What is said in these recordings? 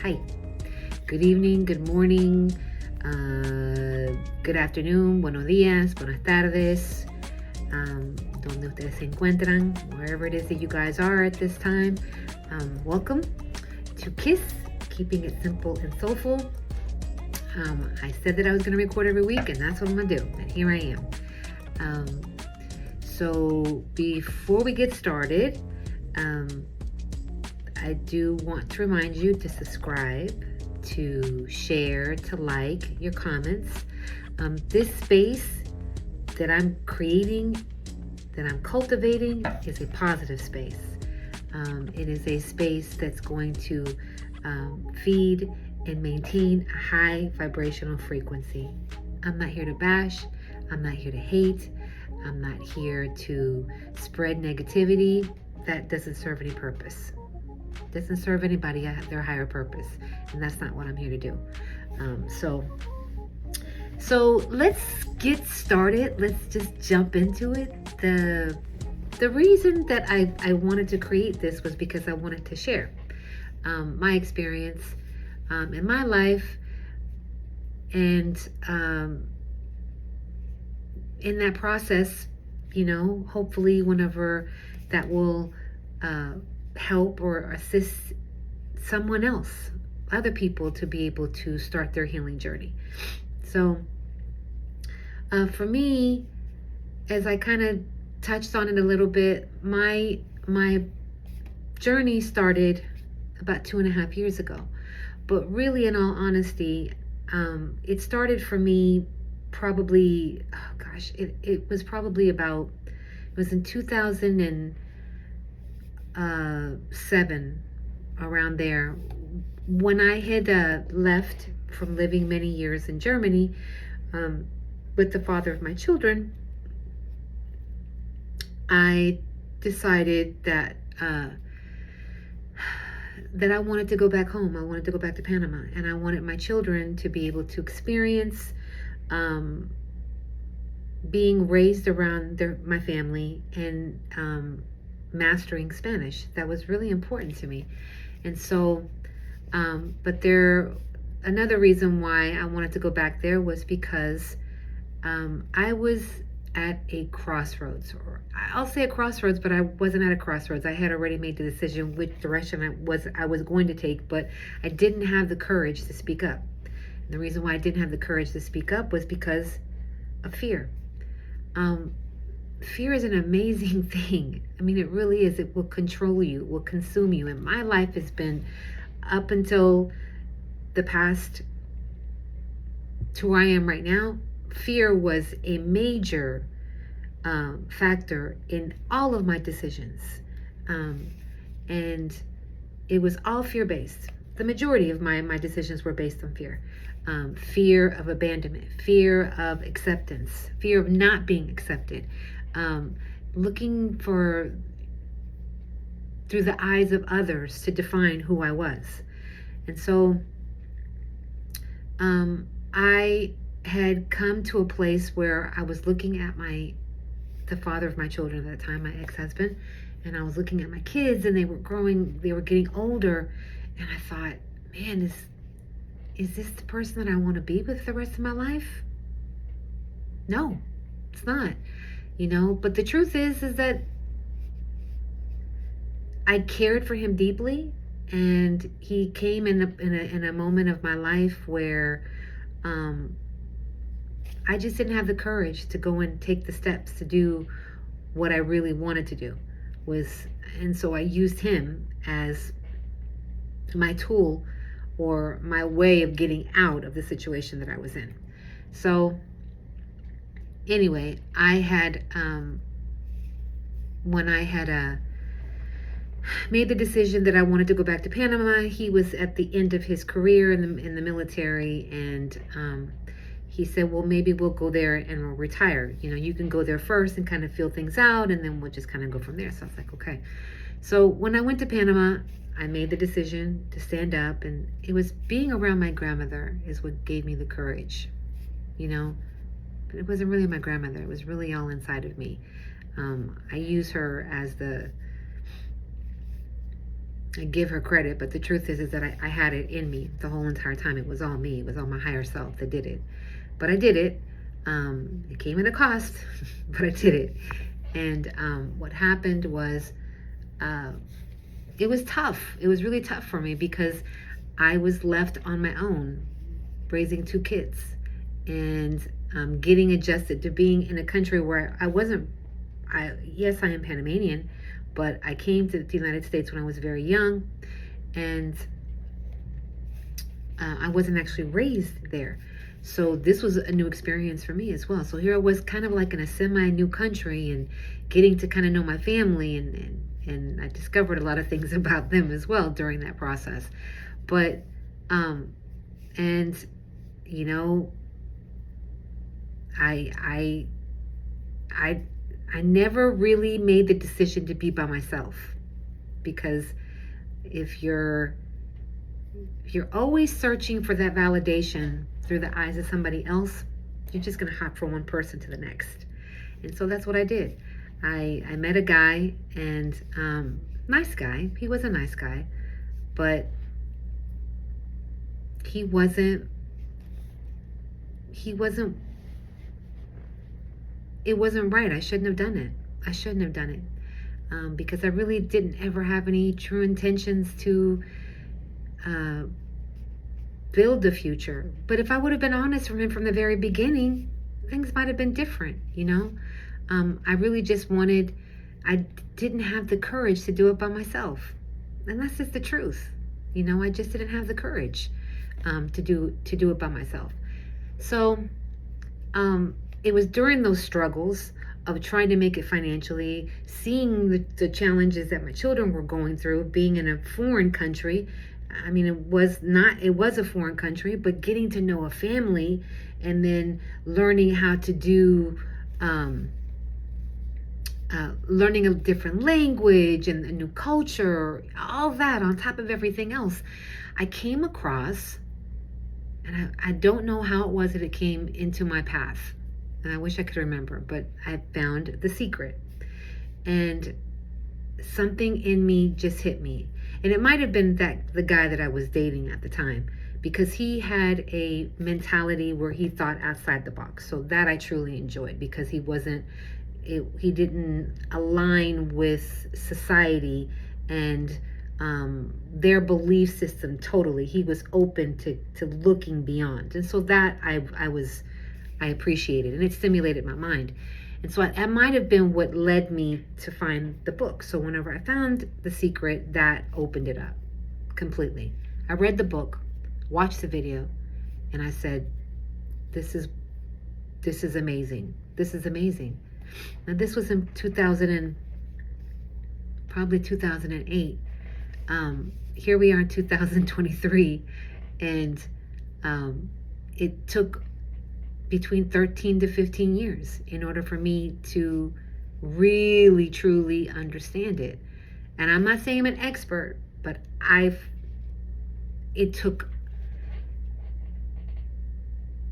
Hi. Good evening, good morning, good afternoon, buenos días, buenas tardes, donde ustedes se encuentran, wherever it is that you guys are at this time. Welcome to K.I.S S, keeping it simple and soulful. I said that I was going to record every week, and that's what I'm going to do, and here I am. So before we get started, I do want to remind you to subscribe, to share, to like your comments. This space that I'm creating, that I'm cultivating, is a positive space. It is a space that's going to feed and maintain a high vibrational frequency. I'm not here to bash. I'm not here to hate. I'm not here to spread negativity. That doesn't serve any purpose. Doesn't serve anybody their higher purpose, and that's not what I'm here to do. So let's get started. Let's just jump into it. The reason that I wanted to create this was because I wanted to share my experience in my life, and in that process, hopefully whenever that will help or assist someone else, other people, to be able to start their healing journey. So for me, as I kind of touched on it a little bit, my journey started about 2.5 years ago. But really, in all honesty, it started for me probably, it was probably about, it was in 2007, around there, when I had left from living many years in Germany with the father of my children. I decided that that I wanted to go back home. I wanted to go back to Panama, and I wanted my children to be able to experience being raised around my family and mastering Spanish. That was really important to me. And so, but another reason why I wanted to go back there was because I was at a crossroads, or I'll say a crossroads, but I wasn't at a crossroads. I had already made the decision which direction I was going to take, but I didn't have the courage to speak up. And the reason why I didn't have the courage to speak up was because of fear. Fear is an amazing thing. I mean, it really is. It will control you, it will consume you. And my life has been, up until the past to where I am right now, fear was a major factor in all of my decisions. And it was all fear-based. The majority of my decisions were based on fear. Fear of abandonment, fear of acceptance, fear of not being accepted, looking through the eyes of others to define who I was. And so I had come to a place where I was looking at the father of my children at the time, my ex-husband, and I was looking at my kids, and they were growing, they were getting older, and I thought, man, is this the person that I want to be with the rest of my life? No, it's not. But the truth is that I cared for him deeply, and he came in a moment of my life where I just didn't have the courage to go and take the steps to do what I really wanted to do. And so I used him as my tool, or my way of getting out of the situation that I was in. So anyway, when I had made the decision that I wanted to go back to Panama, he was at the end of his career in the military, and he said, well, maybe we'll go there and we'll retire. You can go there first and kind of feel things out, and then we'll just kind of go from there. So I was like, okay. So when I went to Panama, I made the decision to stand up, and it was being around my grandmother is what gave me the courage, but it wasn't really my grandmother. It was really all inside of me. I use her as I give her credit, but the truth is that I had it in me the whole entire time. It was all me. It was all my higher self that did it. But I did it. It came at a cost, but I did it. And what happened was, uh, it was tough. It was really tough for me because I was left on my own, raising two kids, and getting adjusted to being in a country where I wasn't. Yes, I am Panamanian, but I came to the United States when I was very young, and I wasn't actually raised there. So this was a new experience for me as well. So here I was, kind of like in a semi-new country, and getting to kind of know my family, and I discovered a lot of things about them as well during that process. But and you know, I I I I never really made the decision to be by myself, because if you're always searching for that validation through the eyes of somebody else, you're just going to hop from one person to the next. And so that's what I did. I met a guy, and nice guy. He was a nice guy, but he wasn't it wasn't right. I shouldn't have done it. I shouldn't have done it, because I really didn't ever have any true intentions to build the future. But if I would have been honest from the very beginning, things might have been different, you know. I really just wanted, I didn't have the courage to do it by myself. And that's just the truth. You know, I just didn't have the courage to do it by myself. So it was during those struggles of trying to make it financially, seeing the challenges that my children were going through, being in a foreign country. I mean, it was a foreign country, but getting to know a family, and then learning how to do, learning a different language and a new culture, all that on top of everything else. I came across, and I don't know how it was that it came into my path, and I wish I could remember, but I found The Secret, and something in me just hit me. And it might have been that the guy that I was dating at the time, because he had a mentality where he thought outside the box. So that I truly enjoyed, because he didn't align with society and their belief system totally. He was open to looking beyond. And so that I appreciated, and it stimulated my mind. And so that might have been what led me to find the book. So whenever I found The Secret, that opened it up completely. I read the book, watched the video, and I said, this is amazing. This is amazing. Now this was in 2008. Here we are in 2023, and it took between 13 to 15 years in order for me to really truly understand it. And I'm not saying I'm an expert, but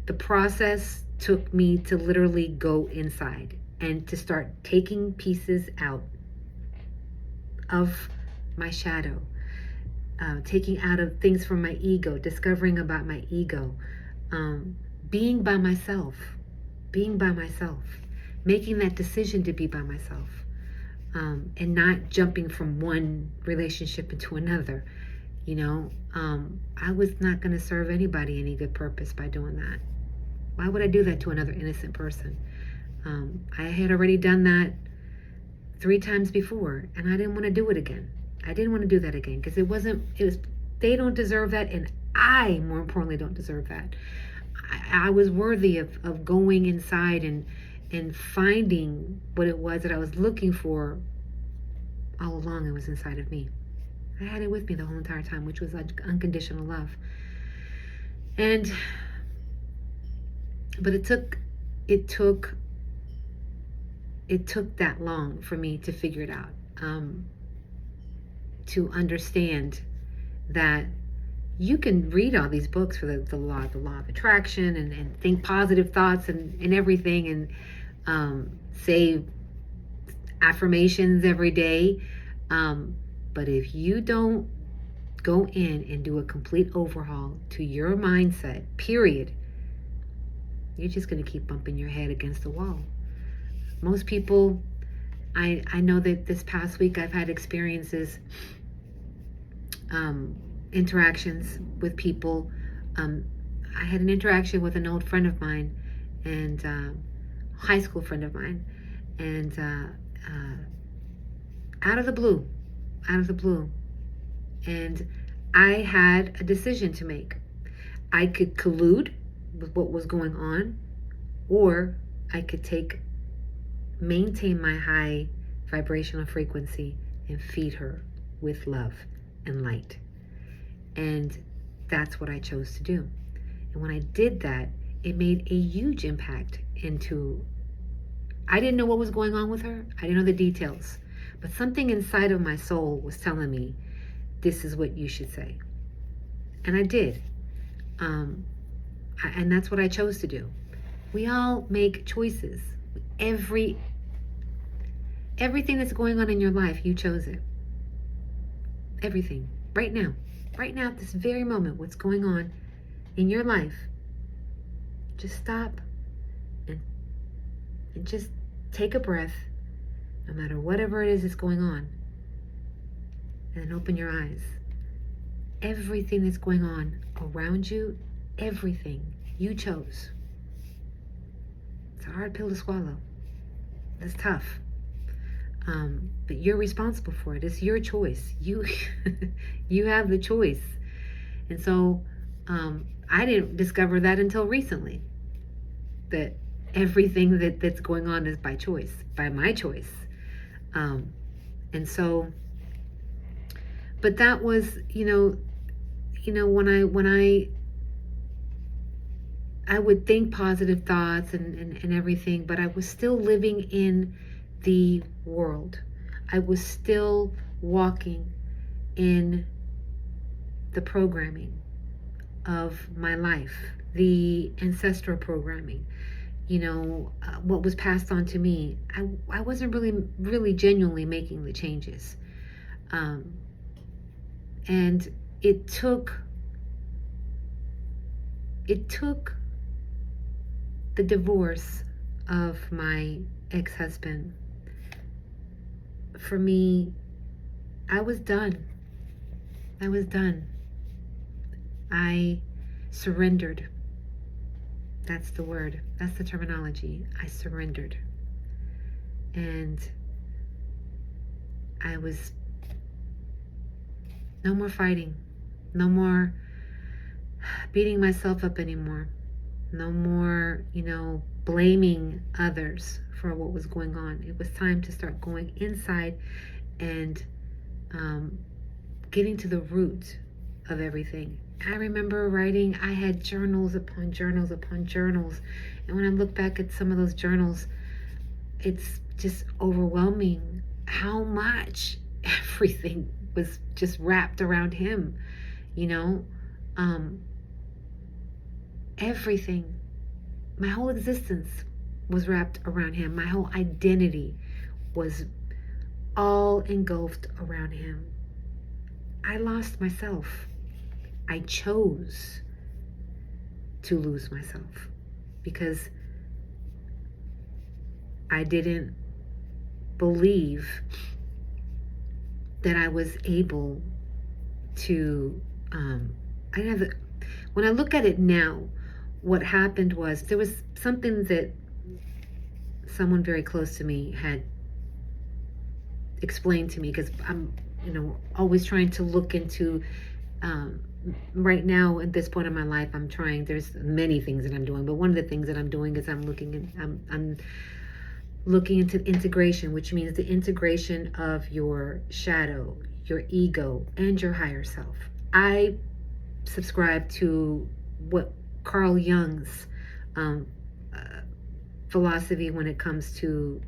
the process took me to literally go inside and to start taking pieces out of my shadow, taking out of things from my ego, discovering about my ego, being by myself, making that decision to be by myself, and not jumping from one relationship into another. You know, I was not going to serve anybody any good purpose by doing that. Why would I do that to another innocent person? I had already done that 3 times before, and I didn't want to do it again. I didn't want to do that again, because they don't deserve that, and I, more importantly, don't deserve that. I was worthy of going inside and finding what it was that I was looking for all along. It was inside of me. I had it with me the whole entire time, which was unconditional love. But it took that long for me to figure it out, to understand that you can read all these books for the law of attraction, and think positive thoughts and everything, and say affirmations every day, but if you don't go in and do a complete overhaul to your mindset, period, you're just going to keep bumping your head against the wall. Most people, I know that this past week I've had experiences, interactions with people. I had an interaction with an old friend of mine, and high school friend of mine, and out of the blue, and I had a decision to make. I could collude with what was going on, or I could maintain my high vibrational frequency and feed her with love and light. And that's what I chose to do. And when I did that, it made a huge impact I didn't know what was going on with her. I didn't know the details. But something inside of my soul was telling me, this is what you should say. And I did. And that's what I chose to do. We all make choices. Everything that's going on in your life, you chose it. Everything. Right now, at this very moment, what's going on in your life, just stop and just take a breath, no matter whatever it is that's going on, and then open your eyes. Everything that's going on around you, everything you chose. It's a hard pill to swallow. It's tough. But you're responsible for it. It's your choice. You have the choice. And so I didn't discover that until recently, that everything that's going on is by choice, by my choice. And so, but that was, when I would think positive thoughts and everything, but I was still living in the world. I was still walking in the programming of my life, the ancestral programming, what was passed on to me. I wasn't really genuinely making the changes. And it took the divorce of my ex-husband. For me, I was done. I surrendered. That's the word. That's the terminology. I surrendered. And I was no more fighting. No more beating myself up anymore. No more, blaming others for what was going on. It was time to start going inside and getting to the root of everything. I remember writing, I had journals upon journals upon journals. And when I look back at some of those journals, it's just overwhelming how much everything was just wrapped around him, everything. My whole existence was wrapped around him. My whole identity was all engulfed around him. I lost myself. I chose to lose myself because I didn't believe that I was able to, when I look at it now, what happened was there was something that someone very close to me had explained to me, because I'm, always trying to look into, right now at this point in my life, there's many things that I'm doing, but one of the things that I'm doing is I'm looking into integration, which means the integration of your shadow, your ego, and your higher self. I subscribe to what Carl Jung's philosophy when it comes to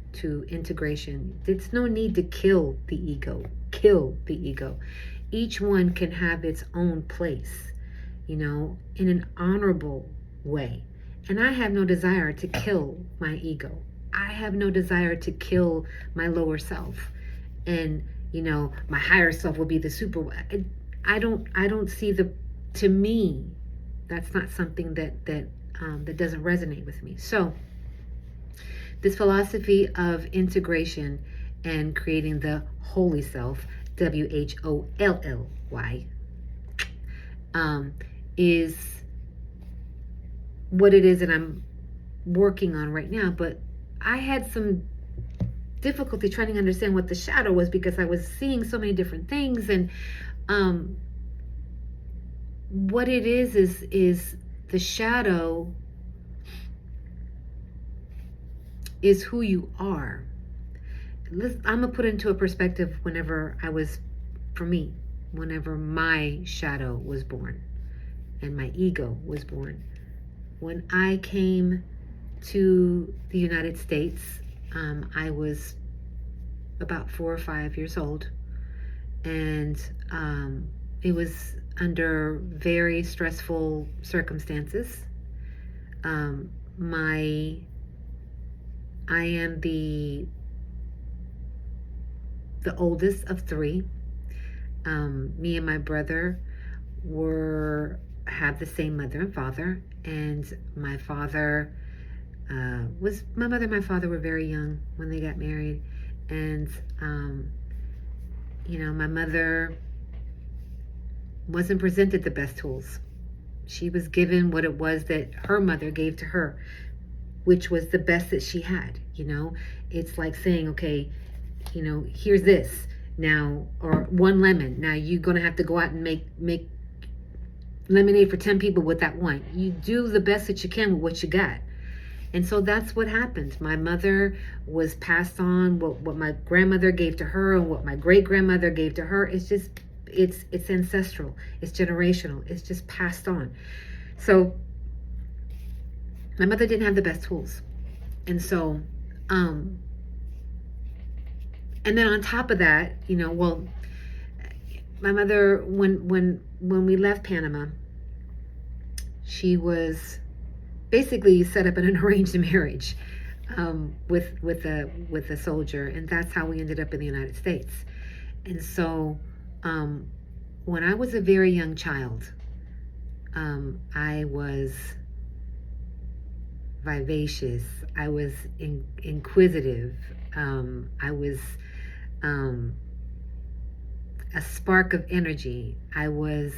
integration. There's no need to kill the ego. Each one can have its own place, in an honorable way. And I have no desire to kill my ego. I have no desire to kill my lower self. And, my higher self will be the super. I don't see to me, that's not something that doesn't resonate with me. So this philosophy of integration and creating the holy self, WHOLLY, um, is what it is that I'm working on right now. But I had some difficulty trying to understand what the shadow was, because I was seeing so many different things. And um, what it is the shadow is who you are. I'm gonna put it into a perspective. For me, whenever my shadow was born and my ego was born, when I came to the United States, I was about 4 or 5 years old, and it was under very stressful circumstances. I am the oldest of three. Me and my brother have the same mother and father, and my father my mother and my father were very young when they got married. And my mother wasn't presented the best tools. She was given what it was that her mother gave to her, which was the best that she had. It's like saying, okay, here's this now, or one lemon. Now you're gonna have to go out and make lemonade for 10 people with that one. You do the best that you can with what you got. And so that's what happened. My mother was passed on what my grandmother gave to her, and what my great grandmother gave to her. It's just it's ancestral, it's generational, it's just passed on. So my mother didn't have the best tools. And so and then on top of that, my mother, when we left Panama, she was basically set up in an arranged marriage with a soldier, and that's how we ended up in the United States. And so when I was a very young child, I was vivacious, I was inquisitive, I was a spark of energy. I was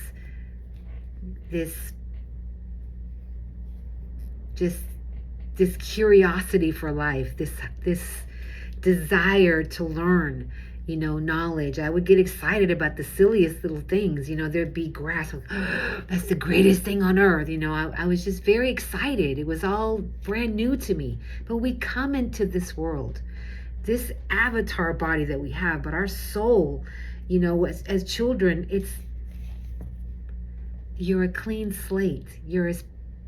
this curiosity for life, this desire to learn, knowledge. I would get excited about the silliest little things. There'd be grass. Oh, that's the greatest thing on earth. I was just very excited. It was all brand new to me. But we come into this world, this avatar body that we have, but our soul, as children, you're a clean slate. You're as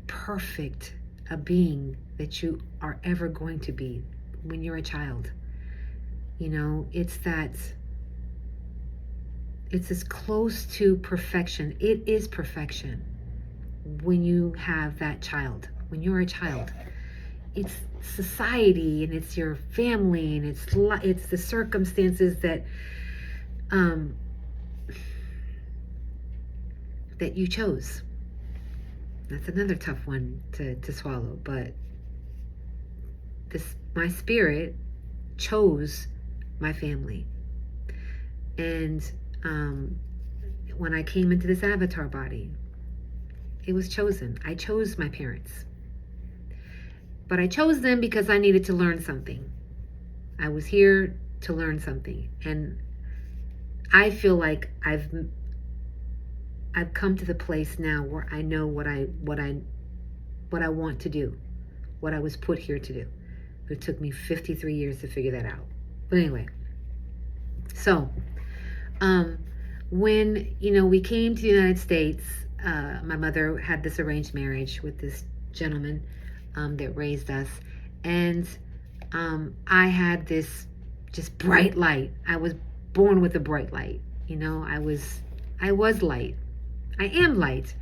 perfect a being that you are ever going to be when you're a child. It's as close to perfection. It is perfection when you have that child. When you're a child, it's society, and it's your family, and it's the circumstances that you chose. That's another tough one to swallow. But my spirit chose my family. And when I came into this avatar body, it was chosen. I chose my parents. But I chose them because I needed to learn something. I was here to learn something. And I feel like I've come to the place now where I know what I want to do, what I was put here to do. It took me 53 years to figure that out. But anyway, so when we came to the United States, my mother had this arranged marriage with this gentleman that raised us, and I had this just bright light. I was born with a bright light. I was light. I am light,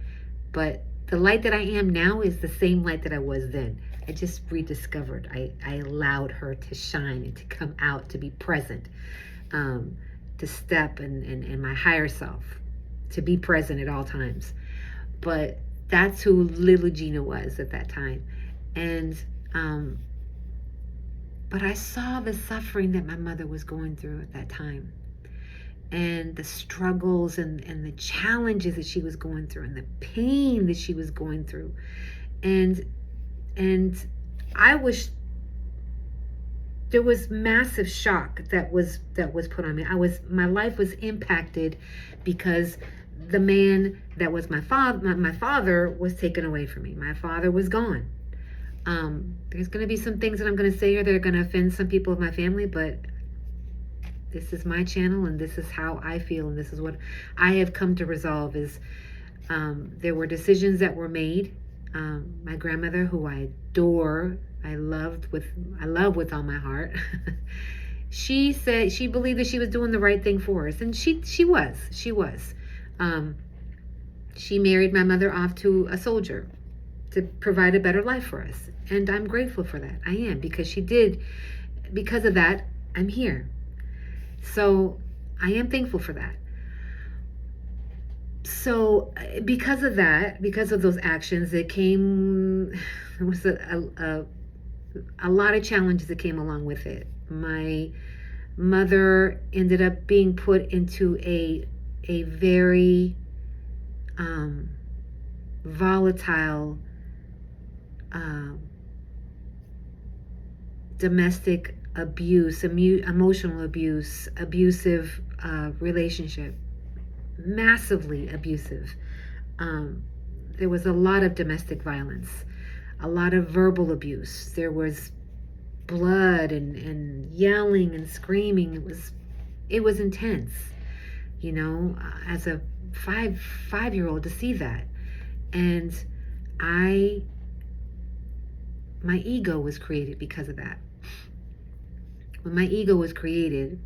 but the light that I am now is the same light that I was then. I just rediscovered. I allowed her to shine and to come out, to be present, to step in my higher self, to be present at all times. But that's who little Gina was at that time. And but I saw the suffering that my mother was going through at that time, and the struggles and the challenges that she was going through, and the pain that she was going through. And I was, there was massive shock that was put on me. My life was impacted because the man that was my father was taken away from me. My father was gone. There's going to be some things that I'm going to say here that are going to offend some people of my family, but this is my channel, and this is how I feel, and this is what I have come to resolve. Is there were decisions that were made. My grandmother, who I adore, I love with all my heart. She said she believed that she was doing the right thing for us, and she was. She married my mother off to a soldier to provide a better life for us, and I'm grateful for that. I am, because she did. Because of that, I'm here. So I am thankful for that. So because of that, because of those actions, there was a lot of challenges that came along with it. My mother ended up being put into a very volatile domestic abuse, emotional abuse, abusive relationship, massively abusive. There was a lot of domestic violence, a lot of verbal abuse. There was blood and yelling and screaming. It was intense, as a five-year-old to see that. And my ego was created because of that. When my ego was created,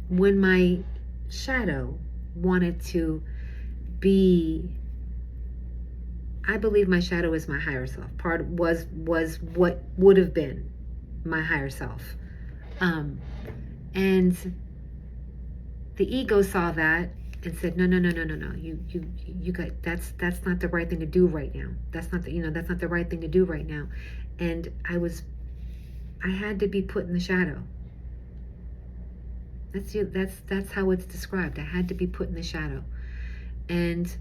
when my shadow wanted to be, I believe my shadow is my higher self. Part was what would have been my higher self. And the ego saw that and said, no, you got, that's not the right thing to do right now. That's not the right thing to do right now. And I had to be put in the shadow. That's how it's described. I had to be put in the shadow. And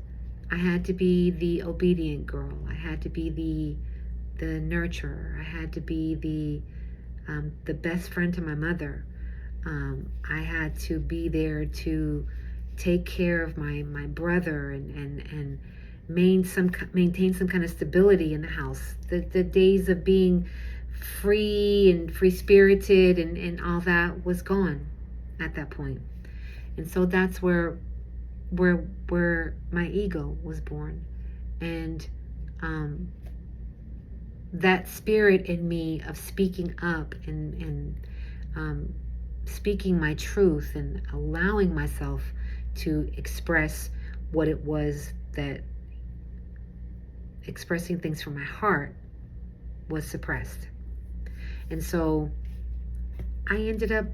I had to be the obedient girl. I had to be the nurturer. I had to be the best friend to my mother. I had to be there to take care of my brother and maintain some kind of stability in the house. The days of being free and free-spirited and all that was gone at that point. And so that's where my ego was born. And that spirit in me of speaking up and speaking my truth and allowing myself to express what it was, that expressing things from my heart was suppressed. And so I ended up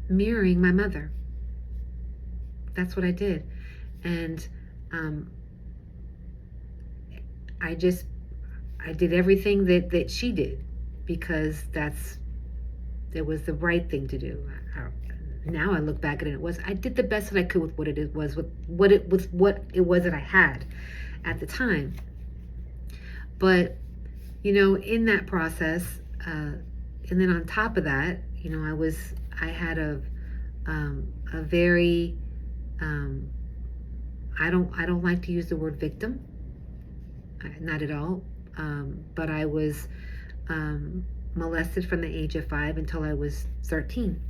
mirroring my mother. That's what I did. And I did everything that she did, because it was the right thing to do. Now I look back at it, I did the best that I could with what it was that I had at the time. But in that process, and then on top of that, I had a very I don't like to use the word victim, not at all. But I was molested from the age of 5 until I was 13,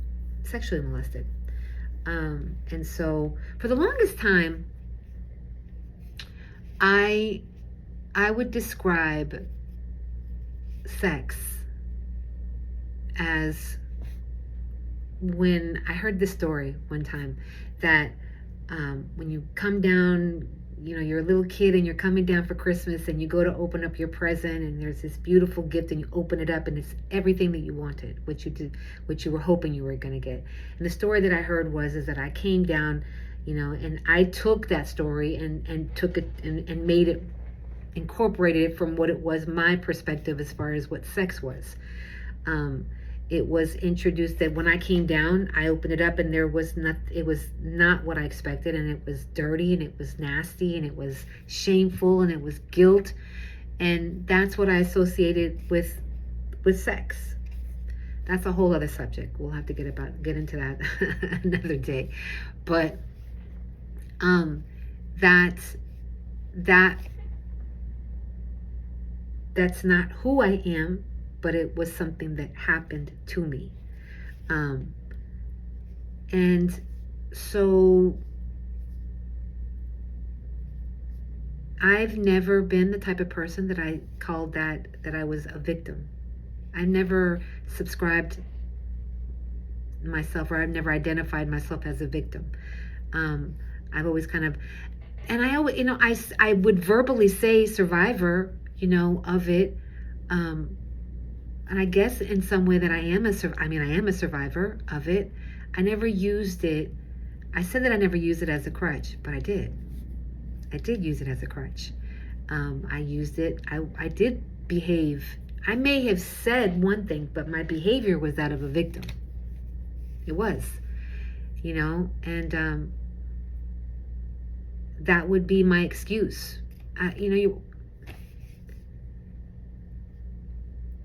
sexually molested. And so for the longest time, I would describe sex as, when I heard this story one time, that when you come down, you're a little kid and you're coming down for Christmas and you go to open up your present and there's this beautiful gift and you open it up and it's everything that you wanted, what you were hoping you were going to get. And the story that I heard is that I came down, and I took that story and took it and made it, incorporated it from what it was, my perspective as far as what sex was. It was introduced that when I came down, I opened it up and it was not what I expected, and it was dirty and it was nasty and it was shameful and it was guilt, and that's what I associated with sex. That's a whole other subject. We'll have to get into that another day. But that's not who I am, but it was something that happened to me. And so I've never been the type of person that I called that I was a victim. I never subscribed myself, or I've never identified myself as a victim. I've always kind of, and I always, I would verbally say survivor, of it. And I guess in some way that I am a survivor of it. I never used it. I said that I never used it as a crutch, but I did. I did use it as a crutch. I used it. I did behave. I may have said one thing, but my behavior was that of a victim. It was, and that would be my excuse.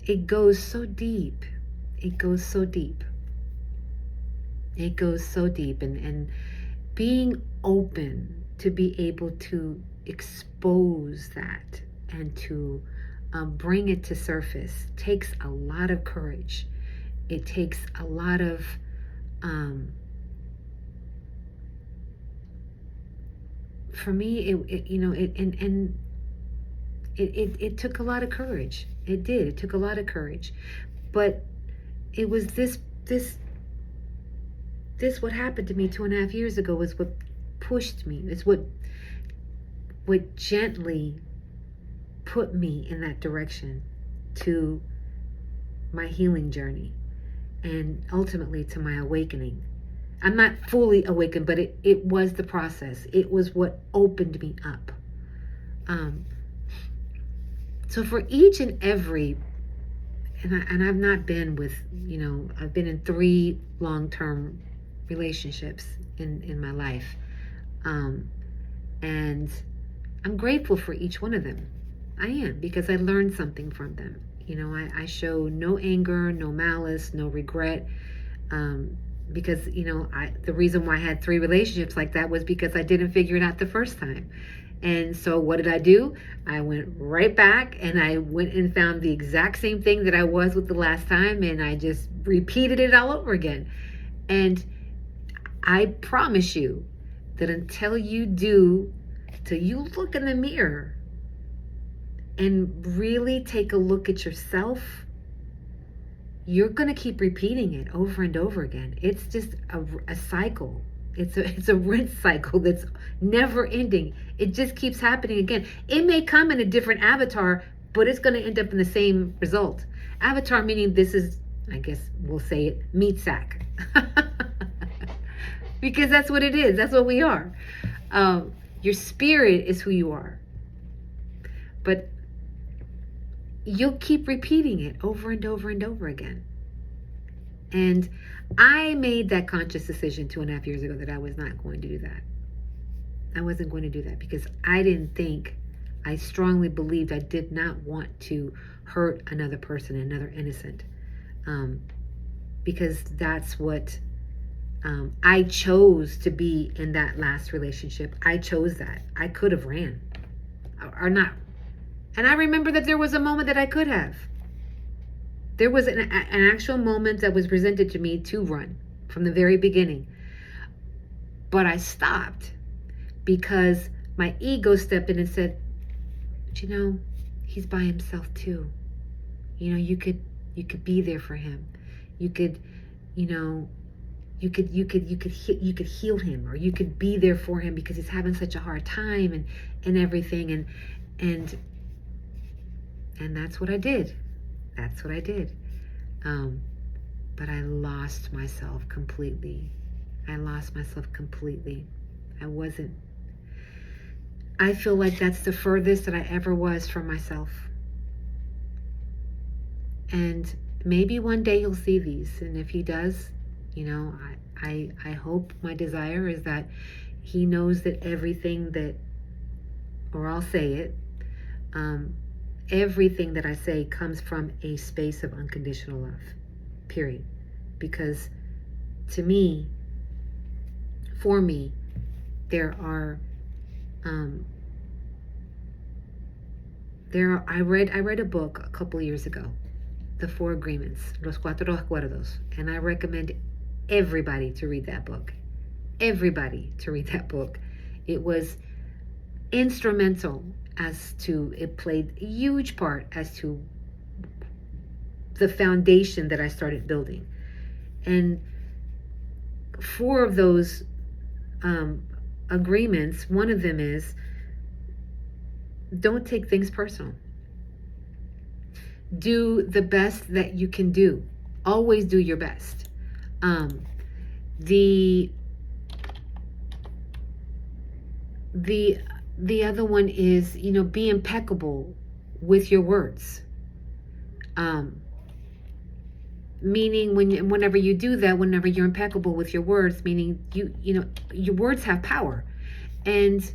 It goes so deep. It goes so deep. It goes so deep. And being open to be able to expose that and to bring it to surface takes a lot of courage. It takes a lot of for me, it took a lot of courage. It did. It took a lot of courage. But it was this what happened to me 2.5 years ago was what pushed me. It's what gently put me in that direction to my healing journey and ultimately to my awakening. I'm not fully awakened, but it was the process. It was what opened me up. So for each and every, and I've not been with, I've been in 3 long-term relationships in my life. And I'm grateful for each one of them. I am, because I learned something from them. I show no anger, no malice, no regret. Because, the reason why I had 3 relationships like that was because I didn't figure it out the first time. And so what did I do? I went right back and I went and found the exact same thing that I was with the last time, and I just repeated it all over again. And I promise you that until you look in the mirror and really take a look at yourself, you're going to keep repeating it over and over again. It's just a cycle. It's a rinse cycle that's never ending. It just keeps happening again. It may come in a different avatar, but it's going to end up in the same result. Avatar meaning this is, I guess we'll say it, meat sack. Because that's what it is. That's what we are. Your spirit is who you are. But you'll keep repeating it over and over and over again. And I made that conscious decision 2.5 years ago that I was not going to do that. I wasn't going to do that because I strongly believed I did not want to hurt another person, another innocent. Because that's what I chose to be in that last relationship. I chose that. I could have ran or not. And I remember that there was a moment that I could have. There was an actual moment that was presented to me to run from the very beginning. But I stopped because my ego stepped in and said, but he's by himself too. You could be there for him. You could, you could heal him, or you could be there for him because he's having such a hard time and everything. And that's what I did. That's what I did. But I lost myself completely. I lost myself completely. I feel like that's the furthest that I ever was from myself. And maybe one day he'll see these. And if he does, I hope, my desire is that he knows that everything that, or I'll say it, everything that I say comes from a space of unconditional love, period. Because to me, for me, I read a book a couple years ago, The Four Agreements, Los Cuatro Acuerdos, and I recommend everybody to read that book. Everybody to read that book. It was instrumental it played a huge part as to the foundation that I started building. And 4 of those agreements, one of them is, don't take things personal. Do the best that you can do. Always do your best. The other one is, be impeccable with your words. Meaning whenever you do that, whenever you're impeccable with your words, meaning your words have power, and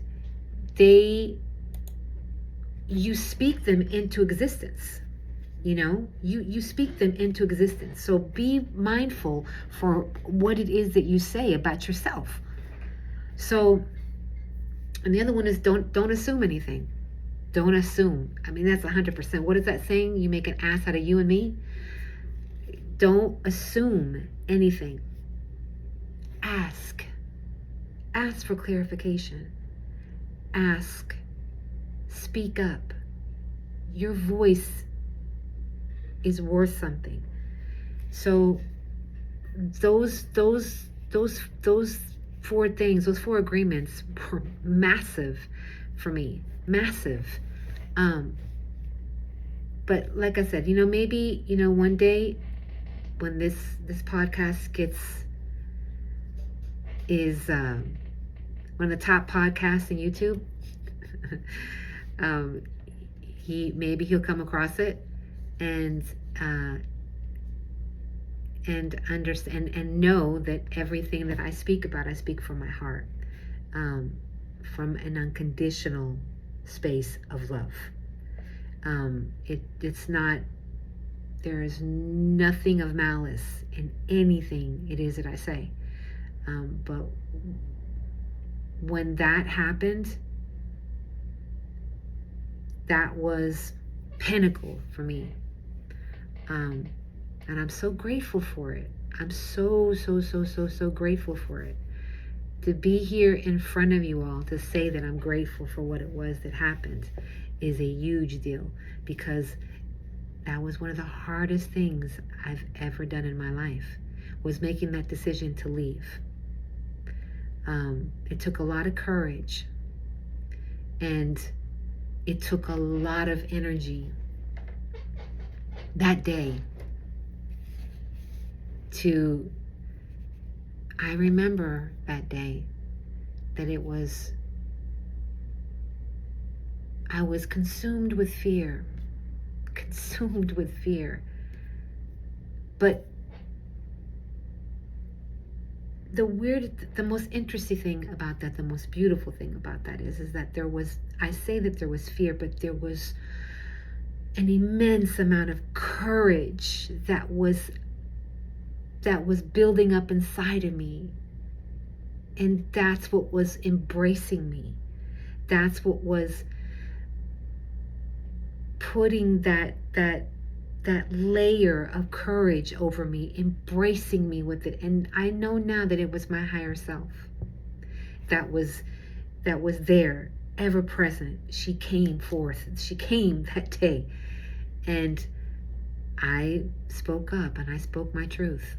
you speak them into existence. You speak them into existence. So be mindful for what it is that you say about yourself. So, and the other one is don't assume anything. Don't assume. I mean, that's 100%. What is that saying? You make an ass out of you and me? Don't assume anything. Ask. Ask for clarification. Ask. Speak up. Your voice is worth something. So those 4 things, those 4 agreements were massive for me. Massive. But like I said, maybe, one day when this podcast is one of the top podcasts in YouTube, he'll come across it and understand and know that everything that I speak about, I speak from my heart, from an unconditional space of love. It's not, there is nothing of malice in anything it is that I say. But when that happened, that was pinnacle for me. And I'm so grateful for it. I'm so grateful for it. To be here in front of you all to say that I'm grateful for what it was that happened is a huge deal, because that was one of the hardest things I've ever done in my life, was making that decision to leave. It took a lot of courage, and it took a lot of energy that day I remember that day that I was consumed with fear. But the most interesting thing about that, the most beautiful thing about that is that I say that there was fear, but there was an immense amount of courage that was building up inside of me. And that's what was embracing me. That's what was putting that layer of courage over me, embracing me with it. And I know now that it was my higher self that was there, ever present. She came forth. She came that day. And I spoke up, and I spoke my truth.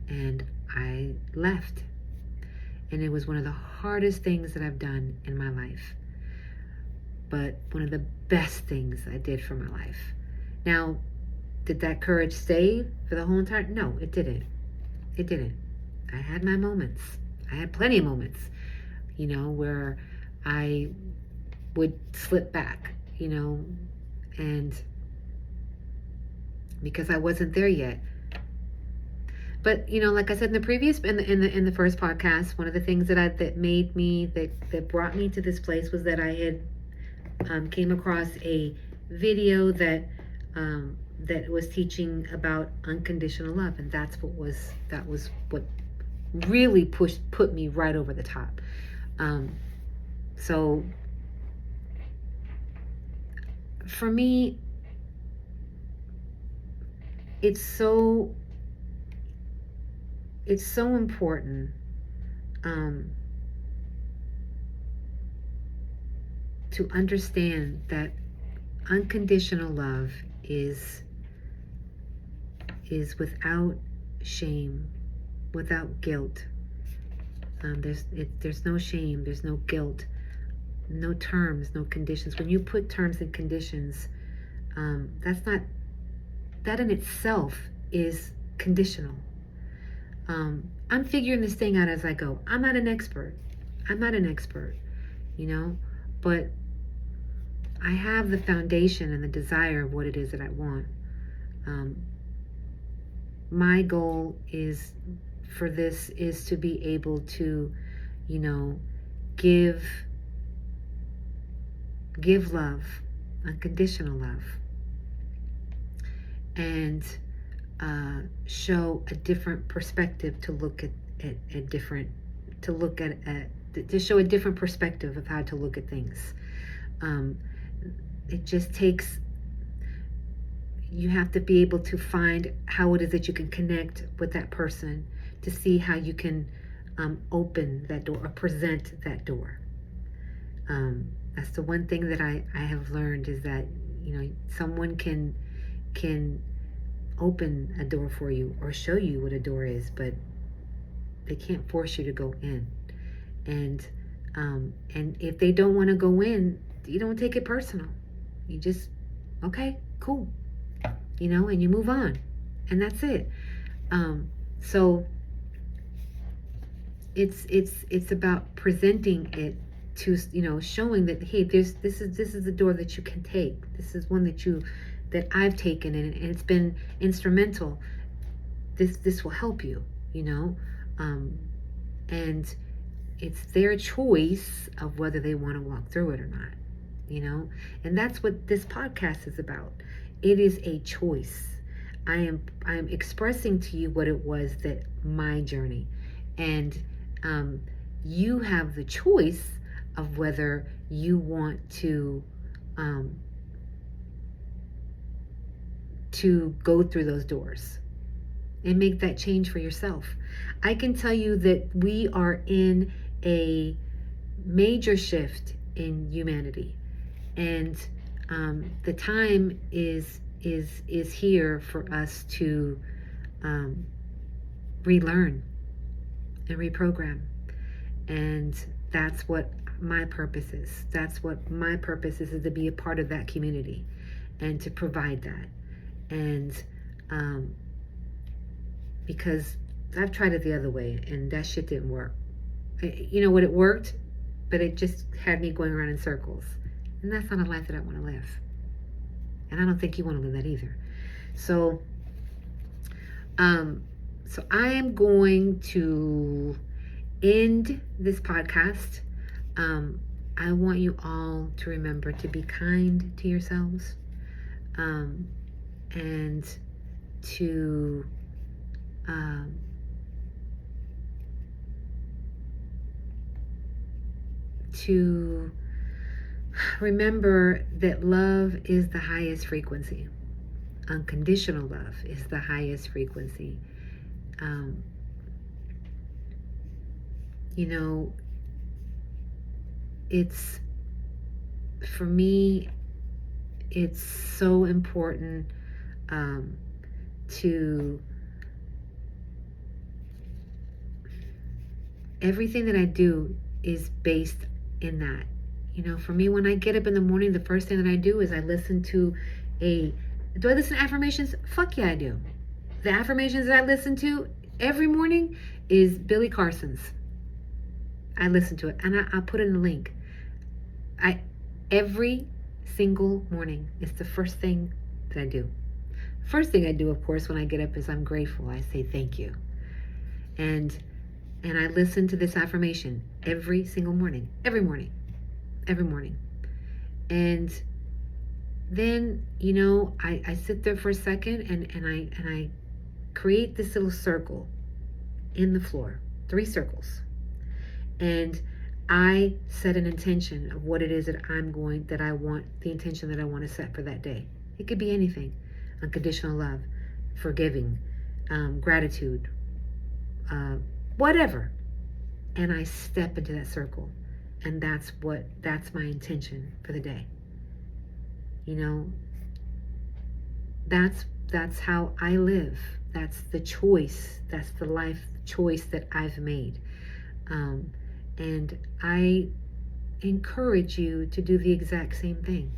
And I left. And it was one of the hardest things that I've done in my life, but one of the best things I did for my life. Now, did that courage stay for the whole entire? No, it didn't. It didn't. I had my moments. I had plenty of moments, where I would slip back, and because I wasn't there yet. But like I said in the previous, in the first podcast, one of the things that made me that brought me to this place was that I had came across a video that was teaching about unconditional love, and that was what really put me right over the top. So for me, it's so important to understand that unconditional love is without shame, without guilt. There's no shame, there's no guilt, no terms, no conditions. When you put terms and conditions, that in itself is conditional. I'm figuring this thing out as I go. I'm not an expert, but I have the foundation and the desire of what it is that I want. My goal is to be able to, give love, unconditional love, and show a different perspective to look at different, to show a different perspective of how to look at things. It just takes, you have to be able to find how it is that you can connect with that person to see how you can open that door or present that door. That's the one thing that I have learned, is that someone can open a door for you or show you what a door is, but they can't force you to go in. And if they don't want to go in, you don't take it personal. You just, okay, cool, and you move on, and that's it. So it's about presenting it to, showing that, hey, this is the door that you can take. This is one that I've taken, and it's been instrumental. This will help you, and it's their choice of whether they want to walk through it or not, and that's what this podcast is about. It is a choice. I am expressing to you what it was, that my journey, and you have the choice of whether you want to go through those doors and make that change for yourself. I can tell you that we are in a major shift in humanity, and the time is here for us to relearn and reprogram, and that's what my purpose is. That's what my purpose is to be a part of that community and to provide that. And because I've tried it the other way, and that shit didn't work. It worked, but it just had me going around in circles, and that's not a life that I want to live, and I don't think you want to live that either. So I am going to end this podcast. I want you all to remember to be kind to yourselves, and to remember that love is the highest frequency. Unconditional love is the highest frequency. It's, for me, it's so important to everything that I do is based in that. For me, when I get up in the morning, the first thing that I do is I listen to do I listen to affirmations? Fuck yeah, I do. The affirmations that I listen to every morning is Billy Carson's. I listen to it, and I'll put in the link. Every single morning, it's the first thing that I do. First thing I do, of course, when I get up is I'm grateful. I say thank you. And I listen to this affirmation every single morning. Every morning. And then, I sit there for a second and I create this little circle in the floor. 3 circles. And I set an intention of what it is that the intention that I want to set for that day. It could be anything. Unconditional love, forgiving, gratitude, whatever. And I step into that circle. And that's my intention for the day. That's how I live. That's the choice. That's the life choice that I've made. And I encourage you to do the exact same thing.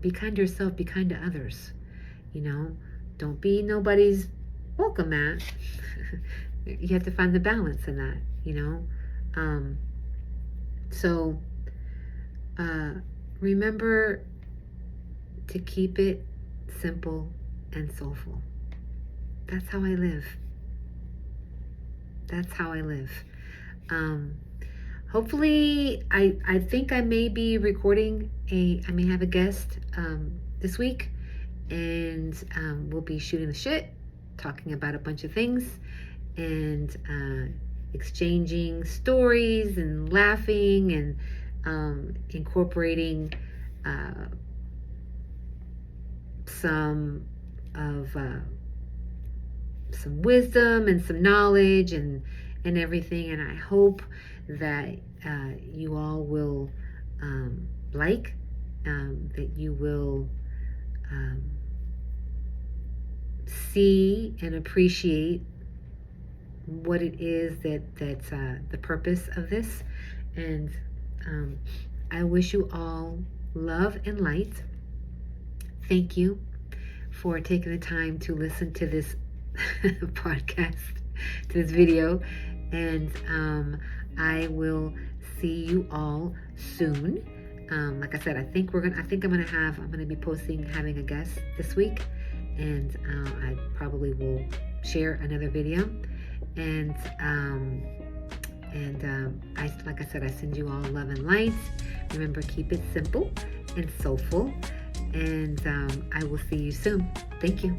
Be kind to yourself, be kind to others. Don't be nobody's welcome mat. You have to find the balance in that, So remember to keep it simple and soulful. That's how I live. Hopefully, I think I may be recording I may have a guest this week, and we'll be shooting the shit, talking about a bunch of things, and exchanging stories and laughing and incorporating some wisdom and some knowledge and everything. And I hope that you all will that you will see and appreciate what it is that's the purpose of this. And I wish you all love and light. Thank you for taking the time to listen to this podcast, to this video, and I will see you all soon. Like I said, I think I'm gonna be having a guest this week, and I probably will share another video. And like I said, I send you all love and light. Remember, keep it simple and soulful. And I will see you soon. Thank you.